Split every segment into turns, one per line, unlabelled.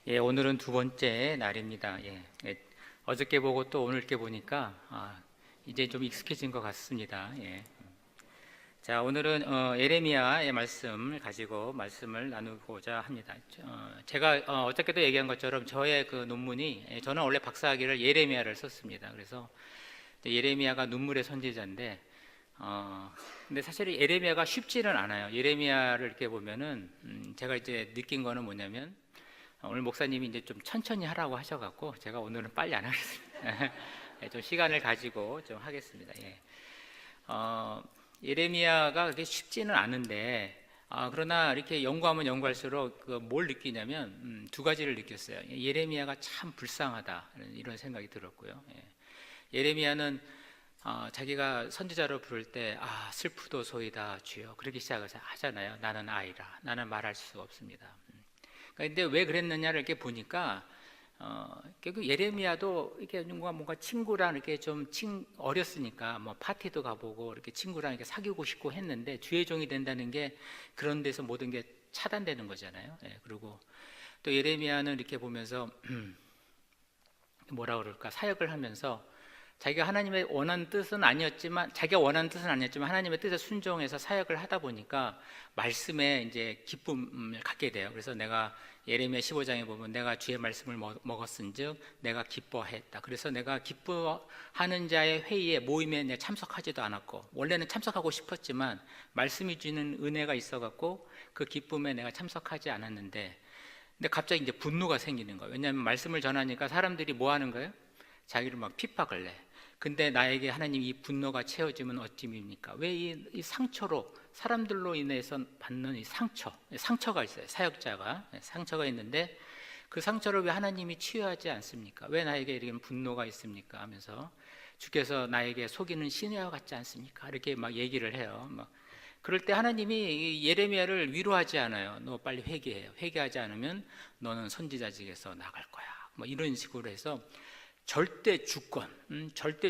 예, 오늘은 두 번째 날입니다. 어저께 보고 또 오늘께 보니까 이제 좀 익숙해진 것 같습니다. 자, 오늘은 예레미야의 말씀을 가지고 말씀을 나누고자 합니다. 제가 어저께도 얘기한 것처럼 저의 그 논문이 저는 원래 박사학위를 예레미야를 썼습니다. 그래서 예레미야가 눈물의 선지자인데 근데 사실 예레미야가 쉽지는 않아요. 예레미야를 이렇게 보면은 제가 이제 느낀 거는 뭐냐면 오늘 목사님이 이제 좀 천천히 하라고 하셔갖고 제가 오늘은 빨리 안 하겠습니다. 좀 시간을 가지고 좀 하겠습니다. 예레미야가 그렇게 쉽지는 않은데 그러나 이렇게 연구하면 연구할수록 뭘 느끼냐면 두 가지를 느꼈어요. 예레미야가 참 불쌍하다 이런 생각이 들었고요. 예레미야는 자기가 선지자로 부를 때 슬프도소이다 주여 그렇게 시작하잖아요. 나는 아이라 나는 말할 수 없습니다. 근데 왜 그랬느냐를 이렇게 보니까 결국 예레미야도 이렇게 뭔가 친구랑 이렇게 좀 어렸으니까 뭐 파티도 가보고 이렇게 친구랑 이렇게 사귀고 싶고 했는데 주의 종이 된다는 게 그런 데서 모든 게 차단되는 거잖아요. 그리고 또 예레미야는 이렇게 보면서 뭐라 그럴까 사역을 하면서 자기가 원하는 뜻은 아니었지만 하나님의 뜻에 순종해서 사역을 하다 보니까 말씀에 이제 기쁨을 갖게 돼요. 그래서 내가 예레미야 15장에 보면 내가 주의 말씀을 먹었은즉 내가 기뻐했다. 그래서 내가 기뻐하는 자의 회의에 모임에 내가 참석하지도 않았고 원래는 참석하고 싶었지만 말씀이 주는 은혜가 있어갖고 그 기쁨에 내가 참석하지 않았는데 근데 갑자기 이제 분노가 생기는 거예요. 왜냐하면 말씀을 전하니까 사람들이 뭐 하는 거예요? 자기를 막 핍박을 해. 근데 나에게 하나님 이 분노가 채워지면 어찌입니까? 왜 이 상처로 사람들로 인해서 받는 이 상처가 있어요. 사역자가 상처가 있는데 그 상처를 왜 하나님이 치유하지 않습니까? 왜 나에게 이런 분노가 있습니까? 하면서 주께서 나에게 속이는 신이와 같지 않습니까? 이렇게 막 얘기를 해요. 그럴 때 하나님이 예레미야를 위로하지 않아요. 너 빨리 회개해요. 회개하지 않으면 너는 선지자직에서 나갈 거야. 이런 식으로 해서 절대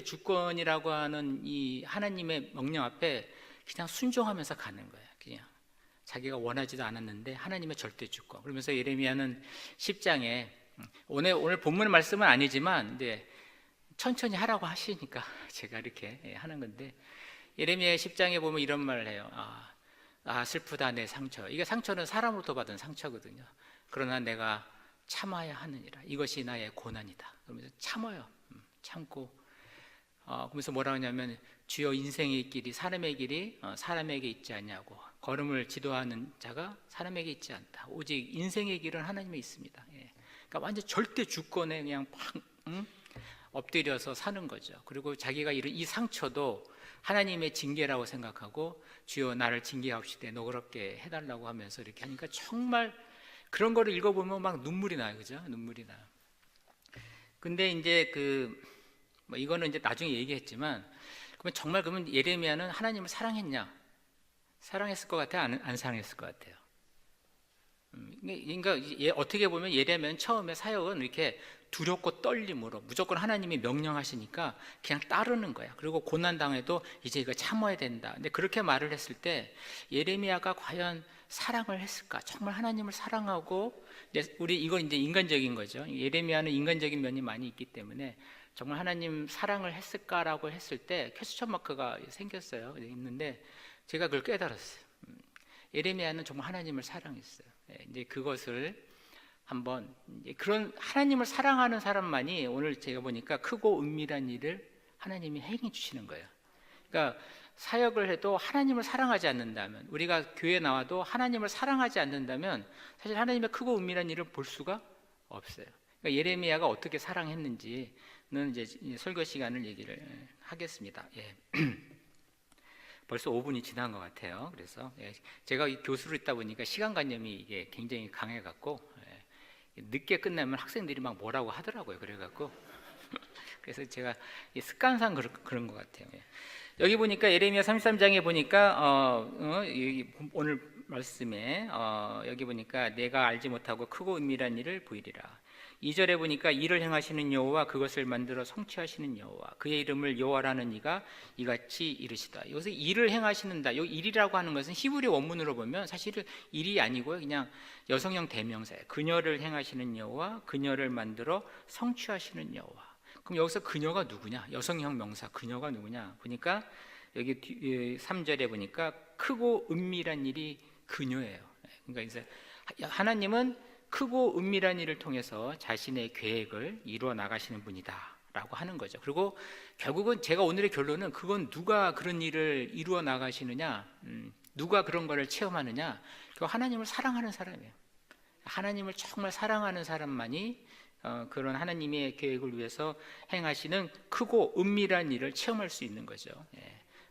주권이라고 하는 이 하나님의 명령 앞에 그냥 순종하면서 가는 거예요. 그냥 자기가 원하지도 않았는데 하나님의 절대 주권. 그러면서 예레미야는 10장에 오늘 본문 말씀은 아니지만 근데 천천히 하라고 하시니까 제가 이렇게 하는 건데 예레미야 10장에 보면 이런 말을 해요. 슬프다 내 상처. 이게 상처는 사람으로부터 받은 상처거든요. 그러나 내가 참아야 하느니라. 이것이 나의 고난이다. 그러면서 참아요. 참고 그러면서 뭐라 하냐면 주여 인생의 길이 사람의 길이 사람에게 있지 않냐고 걸음을 지도하는 자가 사람에게 있지 않다. 오직 인생의 길은 하나님에 있습니다. 그러니까 완전 절대 주권에 그냥 팍 엎드려서 사는 거죠. 그리고 자기가 이런 이 상처도 하나님의 징계라고 생각하고 주여 나를 징계하옵시되 너그럽게 해달라고 하면서 이렇게 하니까 정말 그런 거를 읽어보면 막 눈물이 나요. 그죠? 눈물이 나요. 근데 이제 이거는 이제 나중에 얘기했지만 그러면 예레미야는 하나님을 사랑했냐? 사랑했을 것 같아요? 안 사랑했을 것 같아요? 그러니까 어떻게 보면 예레미야는 처음에 사역은 이렇게 두렵고 떨림으로 무조건 하나님이 명령하시니까 그냥 따르는 거야. 그리고 고난당해도 이제 이거 참아야 된다. 근데 그렇게 말을 했을 때 예레미야가 과연 사랑을 했을까? 정말 하나님을 사랑하고 이건 이제 인간적인 거죠. 예레미야는 인간적인 면이 많이 있기 때문에 정말 하나님 사랑을 했을까라고 했을 때 퀘스천 마크가 생겼어요. 있는데 제가 그걸 깨달았어요. 예레미야는 정말 하나님을 사랑했어요. 이제 그것을 한번 그런 하나님을 사랑하는 사람만이 오늘 제가 보니까 크고 은밀한 일을 하나님이 행해 주시는 거예요. 그러니까 사역을 해도 하나님을 사랑하지 않는다면 우리가 교회에 나와도 하나님을 사랑하지 않는다면 사실 하나님의 크고 은밀한 일을 볼 수가 없어요. 그러니까 예레미야가 어떻게 사랑했는지는 이제 설교 시간을 얘기를 하겠습니다. 벌써 5분이 지난 것 같아요. 그래서 제가 교수로 있다 보니까 시간관념이 이게 굉장히 강해갖고 늦게 끝나면 학생들이 막 뭐라고 하더라고요. 그래갖고 그래서 제가 습관상 그런 것 같아요. 여기 보니까 예레미야 33장에 보니까 오늘 말씀에 여기 보니까 내가 알지 못하고 크고 은밀한 일을 보이리라. 2절에 보니까 일을 행하시는 여호와 그것을 만들어 성취하시는 여호와 그의 이름을 여호와라는 이가 이같이 이르시다. 여기서 일을 행하시는다. 이 일이라고 하는 것은 히브리 원문으로 보면 사실은 일이 아니고요, 그냥 여성형 대명사예요. 그녀를 행하시는 여호와 그녀를 만들어 성취하시는 여호와. 그럼 여기서 그녀가 누구냐? 여성형 명사 그녀가 누구냐? 보니까 여기 3절에 보니까 크고 은밀한 일이 그녀예요. 그러니까 이제 하나님은 크고 은밀한 일을 통해서 자신의 계획을 이루어 나가시는 분이다 라고 하는 거죠. 그리고 결국은 제가 오늘의 결론은 그건 누가 그런 일을 이루어 나가시느냐, 누가 그런 거를 체험하느냐, 하나님을 사랑하는 사람이에요. 하나님을 정말 사랑하는 사람만이 그런 하나님의 계획을 위해서 행하시는 크고 은밀한 일을 체험할 수 있는 거죠.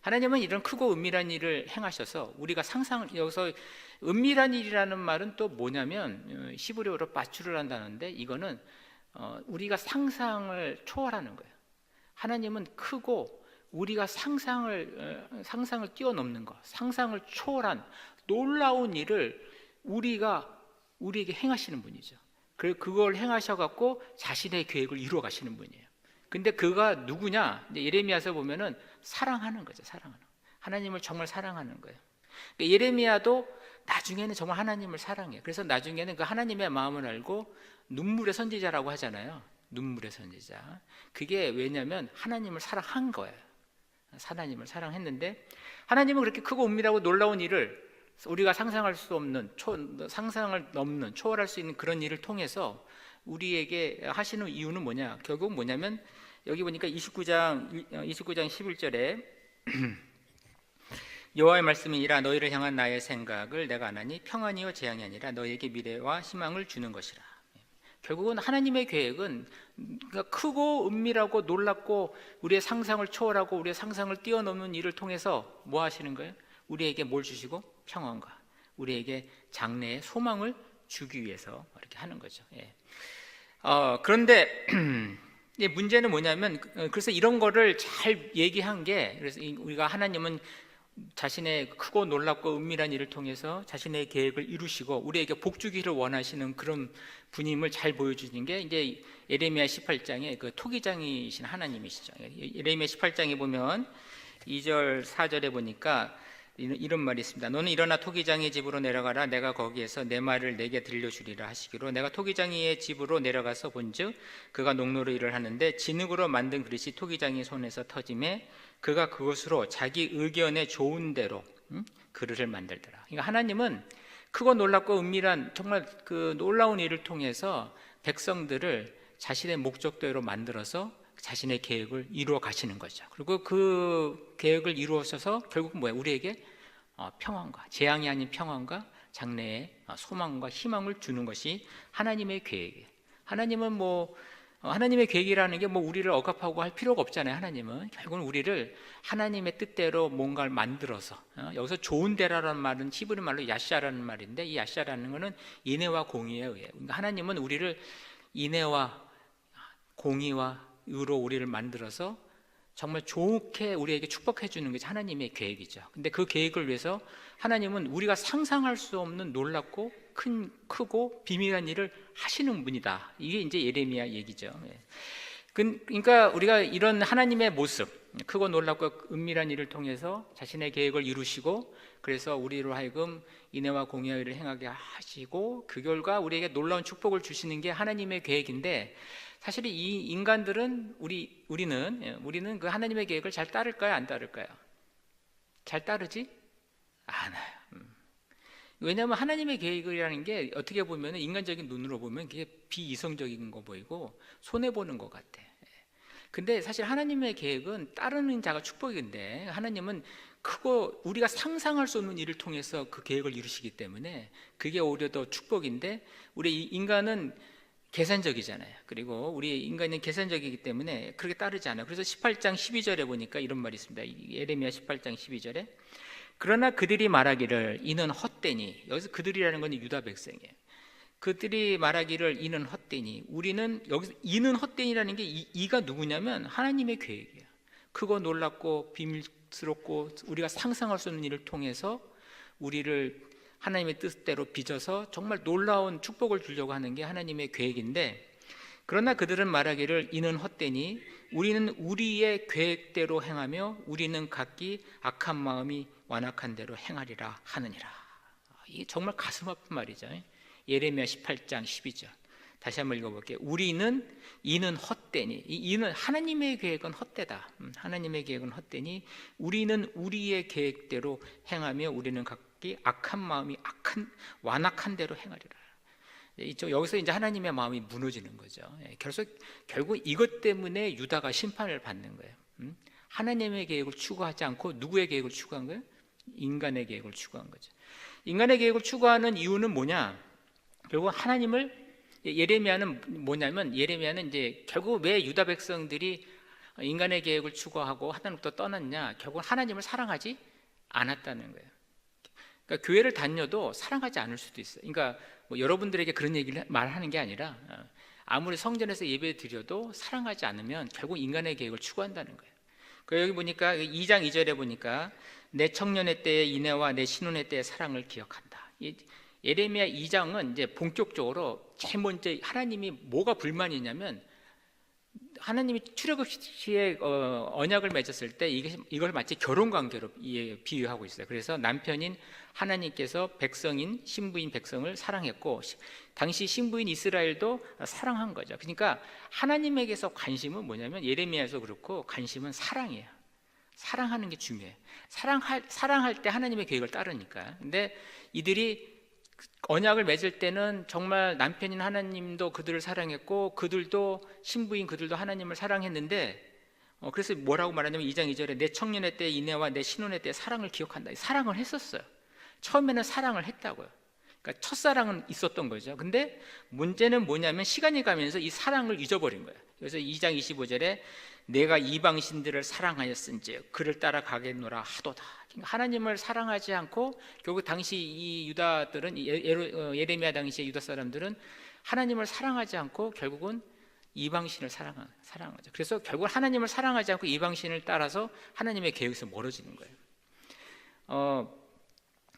하나님은 이런 크고 은밀한 일을 행하셔서 우리가 여기서 은밀한 일이라는 말은 또 뭐냐면 히브리어로 바추를 한다는데, 이거는 우리가 상상을 초월하는 거예요. 하나님은 크고 우리가 상상을 뛰어넘는 것, 상상을 초월한 놀라운 일을 우리에게 행하시는 분이죠. 그걸 행하셔갖고 자신의 계획을 이루어 가시는 분이에요. 근데 그가 누구냐? 예레미야서 보면은 사랑하는 거죠. 사랑하는 거. 하나님을 정말 사랑하는 거예요. 예레미야도 나중에는 정말 하나님을 사랑해요. 그래서 나중에는 그 하나님의 마음을 알고 눈물의 선지자라고 하잖아요. 눈물의 선지자. 그게 왜냐면 하나님을 사랑한 거예요. 하나님을 사랑했는데, 하나님은 그렇게 크고 은밀하고 놀라운 일을 우리가 상상할 수 없는, 상상을 넘는, 초월할 수 있는 그런 일을 통해서 우리에게 하시는 이유는 뭐냐? 결국 뭐냐면 여기 보니까 29장 11절에 여호와의 말씀이니라 너희를 향한 나의 생각을 내가 아나니 평안이요 재앙이 아니라 너희에게 미래와 희망을 주는 것이라. 결국은 하나님의 계획은 크고 은밀하고 놀랍고 우리의 상상을 초월하고 우리의 상상을 뛰어넘는 일을 통해서 뭐 하시는 거예요? 우리에게 뭘 주시고? 평안과 우리에게 장래의 소망을 주기 위해서 이렇게 하는 거죠. 그런데 문제는 뭐냐면, 그래서 이런 거를 잘 얘기한 게, 그래서 우리가 하나님은 자신의 크고 놀랍고 은밀한 일을 통해서 자신의 계획을 이루시고 우리에게 복 주기를 원하시는 그런 분임을 잘 보여주는 게 이제 예레미야 18장에 그 토기장이신 하나님이시죠. 예레미야 18장에 보면 2절 4절에 보니까 이런 말이 있습니다. 너는 일어나 토기장이의 집으로 내려가라. 내가 거기에서 내 말을 내게 들려주리라 하시기로, 내가 토기장이의 집으로 내려가서 본즉 그가 농로로 일을 하는데 진흙으로 만든 그릇이 토기장이 손에서 터짐에 그가 그것으로 자기 의견에 좋은 대로 그릇을 만들더라. 그러니까 하나님은 크고 놀랍고 은밀한 정말 그 놀라운 일을 통해서 백성들을 자신의 목적대로 만들어서 자신의 계획을 이루어 가시는 거죠. 그리고 그 계획을 이루어서 결국 뭐예요? 우리에게 평안과, 재앙이 아닌 평안과 장래의 소망과 희망을 주는 것이 하나님의 계획이에요. 하나님은 하나님의 계획이라는 게 우리를 억압하고 할 필요가 없잖아요. 하나님은 결국은 우리를 하나님의 뜻대로 뭔가를 만들어서, 여기서 좋은 데라는 말은 히브리 말로 야샤라는 말인데, 이 야샤라는 거는 인애와 공의에 의해요. 그러니까 하나님은 우리를 인애와 공의와 으로 우리를 만들어서 정말 좋게 우리에게 축복해 주는 것이 하나님의 계획이죠. 근데 그 계획을 위해서 하나님은 우리가 상상할 수 없는 놀랍고 크고 비밀한 일을 하시는 분이다. 이게 이제 예레미야 얘기죠. 그러니까 우리가 이런 하나님의 모습, 크고 놀랍고 은밀한 일을 통해서 자신의 계획을 이루시고, 그래서 우리로 하여금 인애와 공의의 일을 행하게 하시고, 그 결과 우리에게 놀라운 축복을 주시는 게 하나님의 계획인데, 사실 이 인간들은 우리는 그 하나님의 계획을 잘 따를까요? 안 따를까요? 잘 따르지 않아요. 왜냐하면 하나님의 계획이라는 게 어떻게 보면 인간적인 눈으로 보면 그게 비이성적인 거 보이고 손해 보는 것 같아. 근데 사실 하나님의 계획은 따르는 자가 축복인데, 하나님은 크고 우리가 상상할 수 없는 일을 통해서 그 계획을 이루시기 때문에 그게 오히려 더 축복인데, 우리 인간은 계산적이잖아요. 그리고 우리 인간은 계산적이기 때문에 그렇게 따르지 않아요. 그래서 18장 12절에 보니까 이런 말이 있습니다. 예레미야 18장 12절에 그러나 그들이 말하기를 이는 헛되니, 여기서 그들이라는 건 유다 백성이에요. 그들이 말하기를 이는 헛되니, 우리는 여기서 이는 헛되니라는 게 이가 누구냐면 하나님의 계획이에요. 크고 놀랍고 비밀스럽고 우리가 상상할 수 없는 일을 통해서 우리를 하나님의 뜻대로 빚어서 정말 놀라운 축복을 주려고 하는 게 하나님의 계획인데, 그러나 그들은 말하기를 이는 헛되니 우리는 우리의 계획대로 행하며 우리는 각기 악한 마음이 완악한 대로 행하리라 하느니라. 이게 정말 가슴 아픈 말이죠. 예레미야 18장 12절 다시 한번 읽어볼게요. 이는 헛되니, 이는 하나님의 계획은 헛되다. 하나님의 계획은 헛되니 우리는 우리의 계획대로 행하며 우리는 각기 악한 마음이 완악한 대로 행하리라. 여기서 이제 하나님의 마음이 무너지는 거죠. 결국 이것 때문에 유다가 심판을 받는 거예요. 하나님의 계획을 추구하지 않고 누구의 계획을 추구한 거예요? 인간의 계획을 추구한 거죠. 인간의 계획을 추구하는 이유는 뭐냐? 결국 하나님을, 예레미야는 뭐냐면, 예레미야는 이제 결국 왜 유다 백성들이 인간의 계획을 추구하고 하나님부터 떠났냐? 결국 하나님을 사랑하지 않았다는 거예요. 그러니까 교회를 다녀도 사랑하지 않을 수도 있어요. 그러니까 뭐 여러분들에게 그런 얘기를 말하는 게 아니라, 아무리 성전에서 예배 드려도 사랑하지 않으면 결국 인간의 계획을 추구한다는 거예요. 여기 보니까 2장 2절에 보니까 내 청년의 때의 인애와 내 신혼의 때의 사랑을 기억한다. 예레미야 2장은 이제 본격적으로 제일 먼저 하나님이 뭐가 불만이냐면, 하나님이 출애굽 시에 언약을 맺었을 때 이걸 마치 결혼 관계로 비유하고 있어요. 그래서 남편인 하나님께서 백성인 신부인 백성을 사랑했고 당시 신부인 이스라엘도 사랑한 거죠. 그러니까 하나님에게서 관심은 뭐냐면, 예레미야에서 그렇고 관심은 사랑이에요. 사랑하는 게 중요해요. 사랑할 때 하나님의 계획을 따르니까. 근데 이들이 언약을 맺을 때는 정말 남편인 하나님도 그들을 사랑했고 그들도 신부인 그들도 하나님을 사랑했는데, 그래서 뭐라고 말하냐면 2장 2절에 내 청년의 때 인애와 내 신혼의 때 사랑을 기억한다. 사랑을 했었어요. 처음에는 사랑을 했다고요. 그러니까 첫사랑은 있었던 거죠. 근데 문제는 뭐냐면 시간이 가면서 이 사랑을 잊어버린 거예요. 그래서 2장 25절에 내가 이방신들을 사랑하였은즉 그를 따라가겠노라 하도다. 그러니까 하나님을 사랑하지 않고 결국 당시 이 유다들은, 예레미야 당시의 유다 사람들은 하나님을 사랑하지 않고 결국은 이방신을 사랑한 거죠. 그래서 결국 하나님을 사랑하지 않고 이방신을 따라서 하나님의 계획에서 멀어지는 거예요.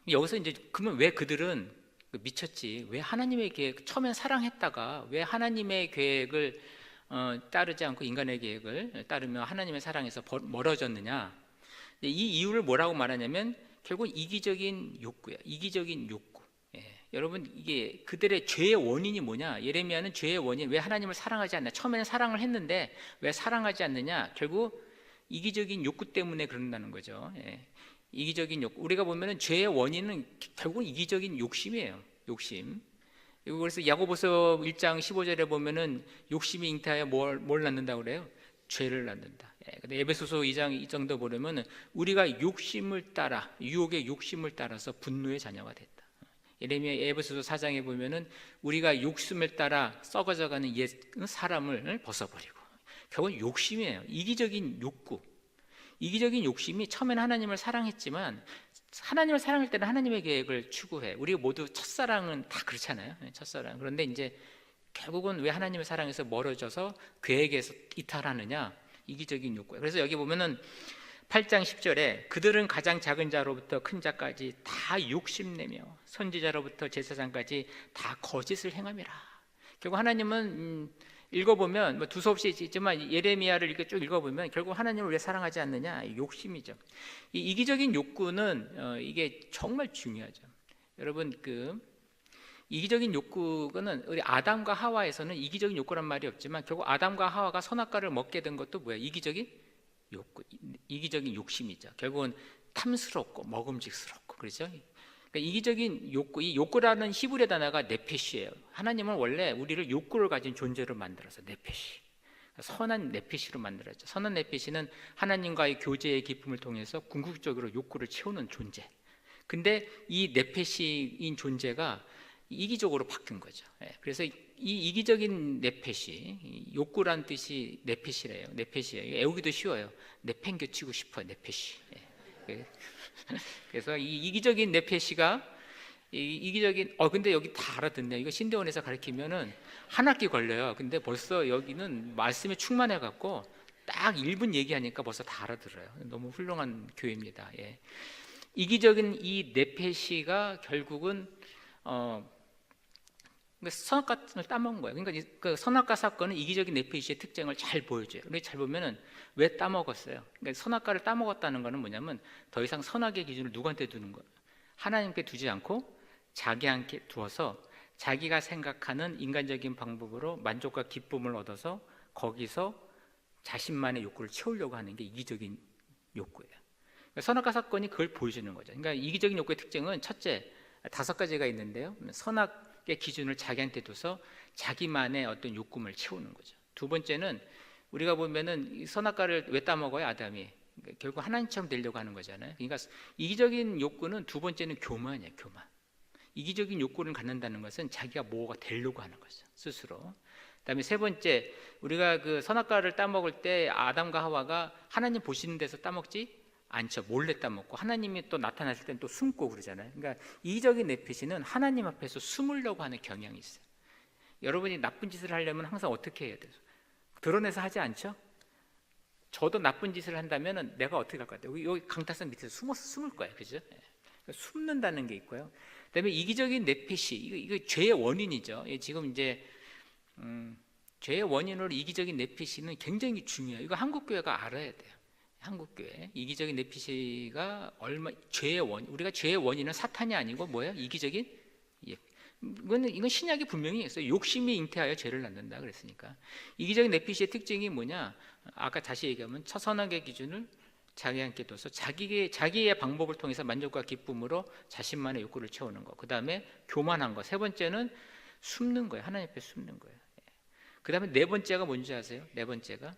여기서 이제 그러면 왜 그들은 미쳤지? 왜 하나님의 계획, 처음엔 사랑했다가 왜 하나님의 계획을 따르지 않고 인간의 계획을 따르며 하나님의 사랑에서 멀어졌느냐? 이 이유를 뭐라고 말하냐면 결국 이기적인 욕구예요. 이기적인 욕구. 여러분, 이게 그들의 죄의 원인이 뭐냐? 예레미야는 죄의 원인, 왜 하나님을 사랑하지 않냐? 처음에는 사랑을 했는데 왜 사랑하지 않느냐? 결국 이기적인 욕구 때문에 그런다는 거죠. 이기적인 욕구. 우리가 보면은 죄의 원인은 결국 이기적인 욕심이에요. 욕심. 그래서 야고보서 1장 15절에 보면은 욕심이 잉태하여 뭘 낳는다고 그래요? 죄를 낳는다. 근데 에베소서 2장 이 정도 보려면 우리가 욕심을 따라, 유혹의 욕심을 따라서 분노의 자녀가 됐다. 예레미야 에베소서 4장에 보면은 우리가 욕심을 따라 썩어져가는 옛 사람을 벗어버리고, 결국은 욕심이에요. 이기적인 욕구. 이기적인 욕심이 처음에는 하나님을 사랑했지만 하나님을 사랑할 때는 하나님의 계획을 추구해. 우리 모두 첫사랑은 다 그렇잖아요. 첫사랑. 그런데 이제 결국은 왜 하나님을 사랑해서 멀어져서 계획에서 이탈하느냐? 이기적인 욕구예요. 그래서 여기 보면은 8장 10절에 그들은 가장 작은 자로부터 큰 자까지 다 욕심내며 선지자로부터 제사장까지 다 거짓을 행함이라. 결국 하나님은 읽어보면 뭐 두서없이 있지만 예레미야를 이렇게 쭉 읽어보면 결국 하나님을 왜 사랑하지 않느냐? 욕심이죠. 이 이기적인 욕구는 이게 정말 중요하죠. 여러분, 이기적인 욕구는 우리 아담과 하와에서는 이기적인 욕구란 말이 없지만 결국 아담과 하와가 선악과를 먹게 된 것도 뭐야? 이기적인 욕구, 이기적인 욕심이죠. 결국은 탐스럽고 먹음직스럽고, 그렇죠? 그러니까 이기적인 욕구, 이 욕구라는 히브리 단어가 네페시예요. 하나님은 원래 우리를 욕구를 가진 존재로 만들어서 네페시, 선한 네페시로 만들었죠. 선한 네페시는 하나님과의 교제의 기쁨을 통해서 궁극적으로 욕구를 채우는 존재. 근데 이 네페시인 존재가 이기적으로 바뀐 거죠. 그래서 이 이기적인 네페시, 욕구란 뜻이 네페시래요. 네페시예요. 애우기도 쉬워요. 내팽겨치고 싶어요. 네페시. 그래서 이 이기적인 네페시가 이기적인 근데 여기 다 알아듣네요. 이거 신대원에서 가르치면은 한 학기 걸려요. 근데 벌써 여기는 말씀에 충만해 갖고 딱 1분 얘기하니까 벌써 다 알아들어요. 너무 훌륭한 교회입니다. 이기적인 이 네페시가 결국은 그러니까 선악과를 따먹은 거예요. 그러니까 그 선악과 사건은 이기적인 네피시의 특징을 잘 보여줘요. 우리 잘 보면은 왜 따먹었어요? 그러니까 선악과를 따먹었다는 거는 뭐냐면 더 이상 선악의 기준을 누구한테 두는 거예요? 하나님께 두지 않고 자기한테 두어서 자기가 생각하는 인간적인 방법으로 만족과 기쁨을 얻어서 거기서 자신만의 욕구를 채우려고 하는 게 이기적인 욕구예요. 그러니까 선악과 사건이 그걸 보여주는 거죠. 그러니까 이기적인 욕구의 특징은 첫째, 5가지가 있는데요. 선악의 기준을 자기한테 둬서 자기만의 어떤 욕구를 채우는 거죠. 두 번째는 우리가 보면은 이 선악과를 왜 따먹어요? 아담이. 그러니까 결국 하나님처럼 되려고 하는 거잖아요. 그러니까 이기적인 욕구는 두 번째는 교만이에요. 교만. 이기적인 욕구를 갖는다는 것은 자기가 뭐가 되려고 하는 거죠. 스스로. 그다음에 세 번째, 우리가 그 선악과를 따먹을 때 아담과 하와가 하나님 보시는 데서 따먹지 않죠. 몰래 따먹고 하나님이 또 나타났을 때는 또 숨고 그러잖아요. 그러니까 이기적인 네피시는 하나님 앞에서 숨으려고 하는 경향이 있어요. 여러분이 나쁜 짓을 하려면 항상 어떻게 해야 돼요? 드러내서 하지 않죠? 저도 나쁜 짓을 한다면 내가 어떻게 할 것 같아요? 여기 강타선 밑에서 숨어서 숨을 거예요. 그죠? 그러니까 숨는다는 게 있고요. 그다음에 이기적인 네피시, 이거 죄의 원인이죠. 지금 이제 죄의 원인으로 이기적인 내피시는 굉장히 중요해요. 이거 한국교회가 알아야 돼요. 한국교회 이기적인 내피시가 얼마 죄의 원, 우리가 죄의 원인은 사탄이 아니고 뭐예요? 이기적인 이건 신약이 분명히 있어요. 욕심이 잉태하여 죄를 낳는다 그랬으니까. 이기적인 내피시의 특징이 뭐냐? 아까 다시 얘기하면 처선악의 기준을 자기한테 둬서 자기의 방법을 통해서 만족과 기쁨으로 자신만의 욕구를 채우는 거. 그 다음에 교만한 거. 세 번째는 숨는 거예요. 하나님 앞에 숨는 거예요. 그 다음에 네 번째가 뭔지 아세요? 네 번째가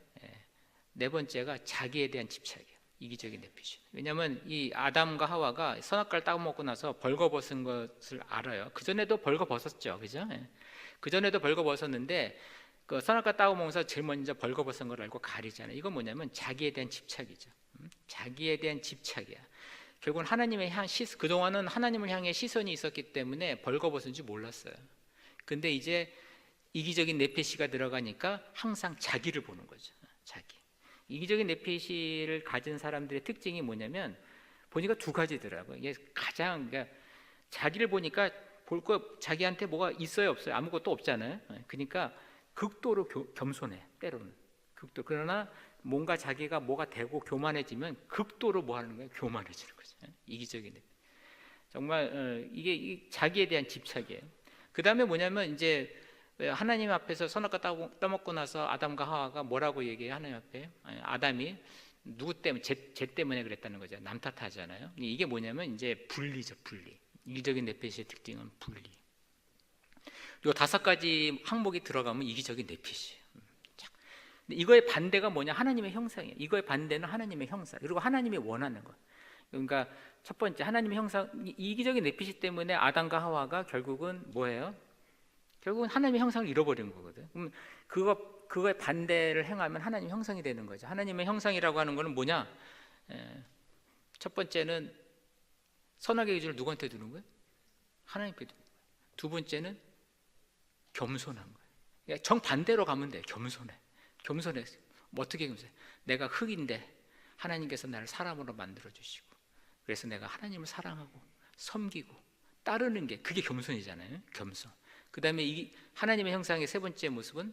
자기에 대한 집착이에요. 이기적인 내피시. 왜냐하면 이 아담과 하와가 선악과를 따먹고 나서 벌거벗은 것을 알아요. 그 전에도 벌거벗었죠, 그죠? 그 전에도 벌거벗었는데 그 선악과 따먹으면서 제일 먼저 벌거벗은 걸 알고 가리잖아요. 이건 뭐냐면 자기에 대한 집착이죠. 자기에 대한 집착이야. 결국은 하나님의 그동안은 하나님을 향해 시선이 있었기 때문에 벌거벗은지 몰랐어요. 근데 이제 이기적인 네피시가 들어가니까 항상 자기를 보는 거죠. 자기. 이기적인 네피시를 가진 사람들의 특징이 뭐냐면 보니까 두 가지더라고요. 이게 가장 그러니까 자기를 보니까 볼 거 자기한테 뭐가 있어요, 없어요? 아무것도 없잖아요. 그러니까 극도로 겸손해. 때로는 극도. 그러나 뭔가 자기가 뭐가 되고 교만해지면 극도로 뭐 하는 거예요? 교만해지는 거죠. 이기적인 네피시. 정말 이게 자기에 대한 집착이에요. 그 다음에 뭐냐면 이제 하나님 앞에서 선악과 따먹고 나서 아담과 하와가 뭐라고 얘기해요? 하나님 앞에 아담이 누구 때문에 쟤 때문에 그랬다는 거죠. 남 탓하잖아요. 이게 뭐냐면 이제 분리죠. 분리. 이기적인 네피시의 특징은 분리. 요 5가지 항목이 들어가면 이기적인 네피시. 이거의 반대가 뭐냐? 하나님의 형상이에요. 이거의 반대는 하나님의 형상. 그리고 하나님이 원하는 것. 그러니까 첫 번째 하나님의 형상, 이기적인 네피시 때문에 아담과 하와가 결국은 뭐예요? 결국은 하나님의 형상을 잃어버린 거거든. 그럼 그거의 반대를 행하면 하나님의 형상이 되는 거죠. 하나님의 형상이라고 하는 거는 뭐냐? 첫 번째는 선악의 기준을 누구한테 두는 거예요? 하나님께 두는 거예요. 두 번째는 겸손한 거예요. 그러니까 정반대로 가면 돼. 겸손해. 뭐 어떻게 겸손해? 내가 흙인데 하나님께서 나를 사람으로 만들어 주시고 그래서 내가 하나님을 사랑하고 섬기고 따르는 게 그게 겸손이잖아요. 겸손. 그 다음에 이 하나님의 형상의 세 번째 모습은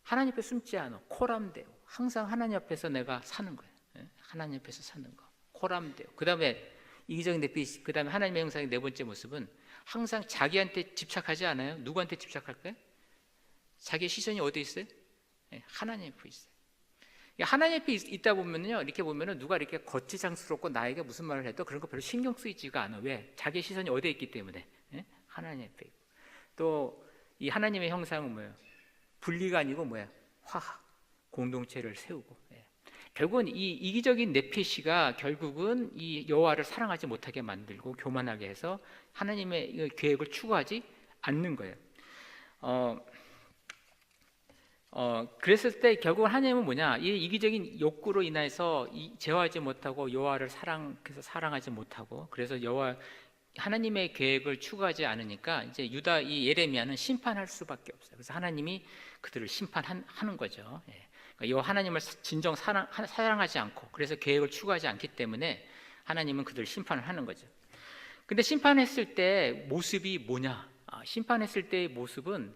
하나님 앞에 숨지 않아. 코람데오. 항상 하나님 앞에서 내가 사는 거예요. 하나님 앞에서 사는 거. 코람데오. 그 다음에 이기적인 내피시. 그 다음에 하나님의 형상의 네 번째 모습은 항상 자기한테 집착하지 않아요. 누구한테 집착할까요? 자기의 시선이 어디에 있어요? 하나님 앞에 있어요. 하나님 앞에 있다 보면요, 이렇게 보면은 누가 이렇게 거치장스럽고 나에게 무슨 말을 해도 그런 거 별로 신경 쓰이지가 않아. 왜? 자기의 시선이 어디에 있기 때문에. 하나님 앞에 있고. 또 이 하나님의 형상은 뭐예요? 분리가 아니고 뭐야? 화합, 공동체를 세우고. 결국은 이 이기적인 네피시가 결국은 이 여호와를 사랑하지 못하게 만들고 교만하게 해서 하나님의 계획을 추구하지 않는 거예요. 그랬을 때 결국은 하나님은 뭐냐? 이 이기적인 욕구로 인해서 제어하지 못하고 여호와를 사랑하지 못하고 그래서 하나님의 계획을 추구하지 않으니까 이제 이 예레미야는 심판할 수밖에 없어요. 그래서 하나님이 그들을 심판하는 거죠. 그러니까 하나님을 진정 사랑하지 않고 그래서 계획을 추구하지 않기 때문에 하나님은 그들을 심판을 하는 거죠. 근데 심판했을 때 모습이 뭐냐? 심판했을 때의 모습은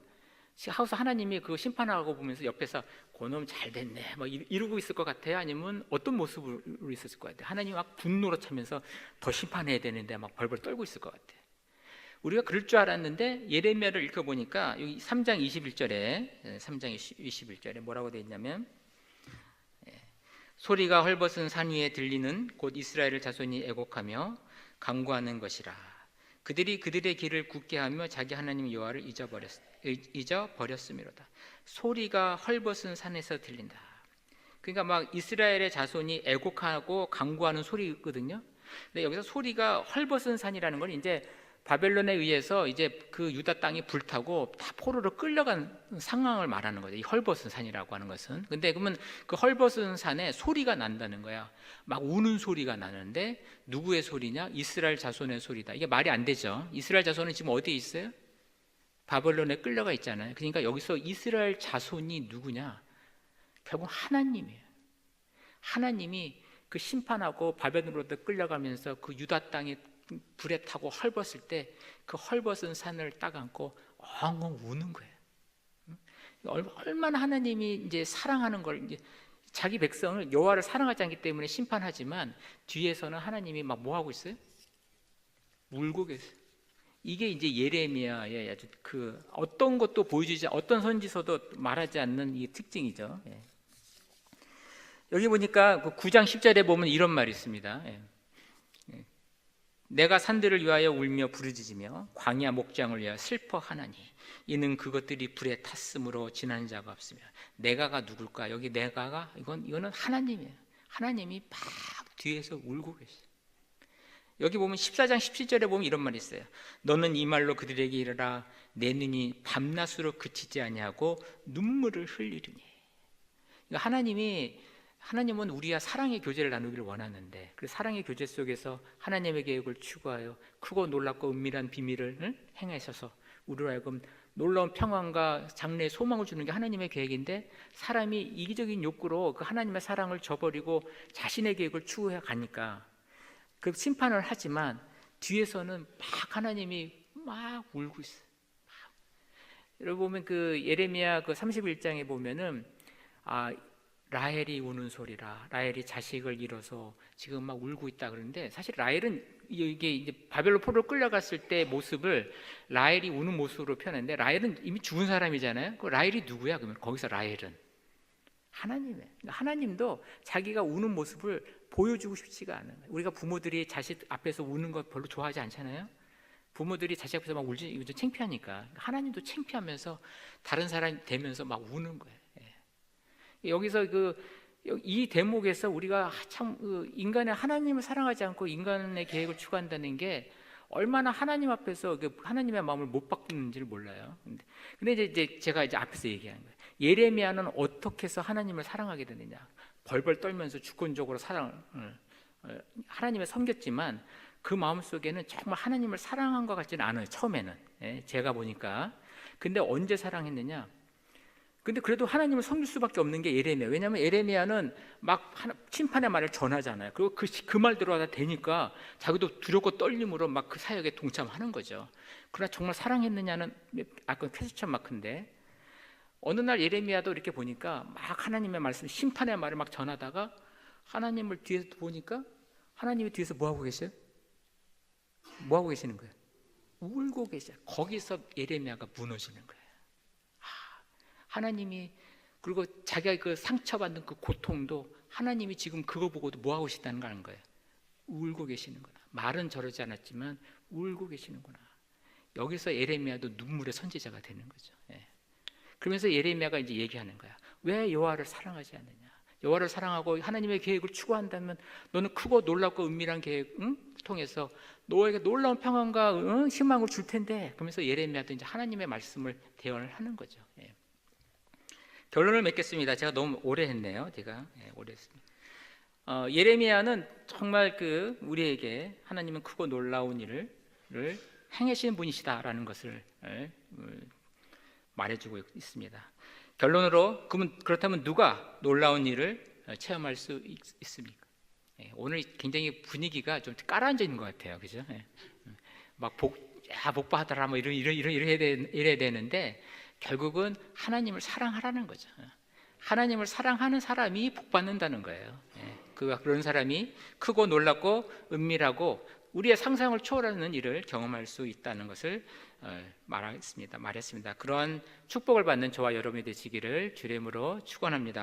하우스 하나님이 그 심판하고 보면서 옆에서 그놈 잘 됐네 막 이러고 있을 것 같아요? 아니면 어떤 모습으로 있었을 것 같아요? 하나님이 막 분노로 차면서 더 심판해야 되는데 막 벌벌 떨고 있을 것 같아요. 우리가 그럴 줄 알았는데 예레미야를 읽어보니까 여기 3장 21절에 뭐라고 되어 있냐면 소리가 헐벗은 산 위에 들리는 곧 이스라엘 자손이 애곡하며 간구하는 것이라. 그들이 그들의 길을 굳게 하며 자기 하나님 여호와를 잊어버렸음이로다. 소리가 헐벗은 산에서 들린다. 그러니까 막 이스라엘의 자손이 애곡하고 간구하는 소리거든요. 근데 여기서 소리가 헐벗은 산이라는 건 이제 바벨론에 의해서 이제 그 유다 땅이 불타고 다 포로로 끌려간 상황을 말하는 거죠. 이 헐벗은 산이라고 하는 것은. 근데 그러면 그 헐벗은 산에 소리가 난다는 거야. 막 우는 소리가 나는데 누구의 소리냐? 이스라엘 자손의 소리다. 이게 말이 안 되죠. 이스라엘 자손은 지금 어디에 있어요? 바벨론에 끌려가 있잖아요. 그러니까 여기서 이스라엘 자손이 누구냐? 결국 하나님이에요. 하나님이 그 심판하고 바벨론으로 끌려가면서 그 유다 땅에 불에 타고 헐벗을 때 그 헐벗은 산을 딱 안고 엉엉 우는 거예요. 얼마나 하나님이 이제 사랑하는 걸, 이제 자기 백성을 여호와를 사랑하지 않기 때문에 심판하지만 뒤에서는 하나님이 막 뭐 하고 있어요? 울고 계세요. 이게 이제 예레미야의 아주 그 어떤 것도 보여주지, 어떤 선지서도 말하지 않는 이 특징이죠. 여기 보니까 그 9장 10절에 보면 이런 말이 있습니다. 내가 산들을 위하여 울며 부르짖으며 광야 목장을 위하여 슬퍼하나니 이는 그것들이 불에 탔으므로 지난 자가 없으며. 내가가 누굴까? 여기 내가가 이거는 하나님이에요. 하나님이 막 뒤에서 울고 계세요. 여기 보면 14장 17절에 보면 이런 말이 있어요. 너는 이 말로 그들에게 이르라. 내 눈이 밤낮으로 그치지 아니하고 눈물을 흘리리니. 하나님은 우리와 사랑의 교제를 나누기를 원하는데 그 사랑의 교제 속에서 하나님의 계획을 추구하여 크고 놀랍고 은밀한 비밀을 행하셔서 우리로 하여금 놀라운 평안과 장래의 소망을 주는 게 하나님의 계획인데 사람이 이기적인 욕구로 그 하나님의 사랑을 저버리고 자신의 계획을 추구해 가니까 그 심판을 하지만 뒤에서는 막 하나님이 막 울고 있어요. 여러분 보면 그 예레미야 그 31장에 보면은 라헬이 우는 소리라. 라헬이 자식을 잃어서 지금 막 울고 있다 그러는데 사실 라헬은 이게 이제 바벨론 포로로 끌려갔을 때 모습을 라헬이 우는 모습으로 표현했는데 라헬은 이미 죽은 사람이잖아요. 그 라헬이 누구야? 그러면 거기서 라헬은 하나님이에요. 하나님도 자기가 우는 모습을 보여주고 싶지가 않아요. 우리가 부모들이 자식 앞에서 우는 거 별로 좋아하지 않잖아요. 부모들이 자식 앞에서 막 울지 이거 좀 창피하니까 하나님도 창피하면서 다른 사람이 되면서 막 우는 거예요. 여기서 이 대목에서 우리가 참 인간의 하나님을 사랑하지 않고 인간의 계획을 추구한다는 게 얼마나 하나님 앞에서 하나님의 마음을 못 바꾸는지를 몰라요. 근데 이제 제가 이제 앞에서 얘기하는 거예요. 예레미야는 어떻게 해서 하나님을 사랑하게 되느냐? 벌벌 떨면서 주권적으로 하나님을 섬겼지만 그 마음 속에는 정말 하나님을 사랑한 것 같지는 않아요. 처음에는 제가 보니까. 근데 언제 사랑했느냐? 근데 그래도 하나님을 섬길 수밖에 없는 게 예레미야. 왜냐하면 예레미야는 막 심판의 말을 전하잖아요. 그리고 그 말대로 하다 되니까 자기도 두렵고 떨림으로 막 그 사역에 동참하는 거죠. 그러나 정말 사랑했느냐는 아까 퀘스천 마크인데 어느 날 예레미야도 이렇게 보니까 막 하나님의 말씀, 심판의 말을 막 전하다가 하나님을 뒤에서 보니까 하나님이 뒤에서 뭐 하고 계세요? 뭐 하고 계시는 거예요? 울고 계셔요. 거기서 예레미야가 무너지는 거예요. 하나님이 그리고 자기가 그 상처받는 그 고통도 하나님이 지금 그거 보고도 뭐 하고 계시다는 걸 아는 거예요. 울고 계시는구나. 말은 저러지 않았지만 울고 계시는구나. 여기서 예레미야도 눈물의 선지자가 되는 거죠. 그러면서 예레미야가 이제 얘기하는 거야. 왜 여호와를 사랑하지 않느냐? 여호와를 사랑하고 하나님의 계획을 추구한다면 너는 크고 놀랍고 은밀한 계획 통해서 너에게 놀라운 평안과 희망을 줄 텐데. 그러면서 예레미야도 이제 하나님의 말씀을 대언을 하는 거죠. 결론을 맺겠습니다. 제가 너무 오래 했네요. 오래 했습니다. 예레미야는 정말 우리에게 하나님은 크고 놀라운 일을 행하시는 분이시다라는 것을 말해주고 있습니다. 결론으로 그렇다면 누가 놀라운 일을 체험할 수 있습니까? 오늘 굉장히 분위기가 좀 깔아앉아 있는 것 같아요. 그죠? 막 야, 복 받아라 뭐 이래야 되는데 결국은 하나님을 사랑하라는 거죠. 하나님을 사랑하는 사람이 복 받는다는 거예요. 그런 사람이 크고 놀랍고 은밀하고 우리의 상상을 초월하는 일을 경험할 수 있다는 것을 말했습니다. 그러한 축복을 받는 저와 여러분이 되시기를 주의 이름으로 축원합니다.